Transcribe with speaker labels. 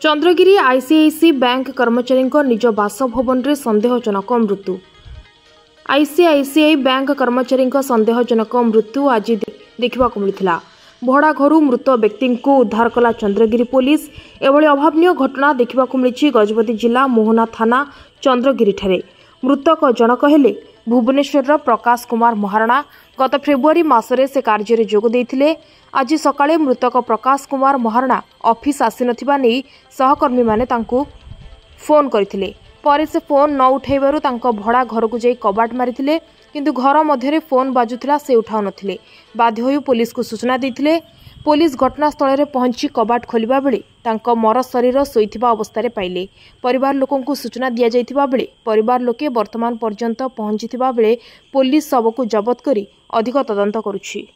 Speaker 1: Chandragiri ICIC bank कर्मचारी निज बासभवन में संदेहजनक मृत्यु। आईसीआईसीआई बैंक कर्मचारी संदेहजनक मृत्यु आज देखा मिलता। भड़ा घर मृत व्यक्ति को उद्धार कला चंद्रगिरी पुलिस। एभली अभावनीय घटना देखा मिली गजपति जिला मोहना थाना चंद्रगिरी ठारे। मृतक जनक हेले भुवनेश्वर प्रकाश कुमार महाराणा। गत फेब्रुआरी मासरे से कार्य जोग देइथिले। आज सकाळे मृतक प्रकाश कुमार महाराणा ऑफिस आसी नथिबा नै सहकर्मी माने तांको फोन करथिले। परे से फोन न उठाइबारु तांको भड़ा घर को जाई कबाट मारिथिले, किंतु घर मध्यरे फोन बाजुथिला से उठाउ नथिले। बाध्य होई पुलिस को सूचना दैथिले। पुलिस घटनास्थल में पहुंची कबाट खोलिबा बेले तांको मर शरीर शोइथिबा अवस्था पाइले। परिवार लोकों को सूचना दिया जाइथिबा बेले परिवार लोके वर्तमान पर्यंत पहुंचीथिबा बेले पुलिस सबको जबत करी अधिक तदंत करुछि।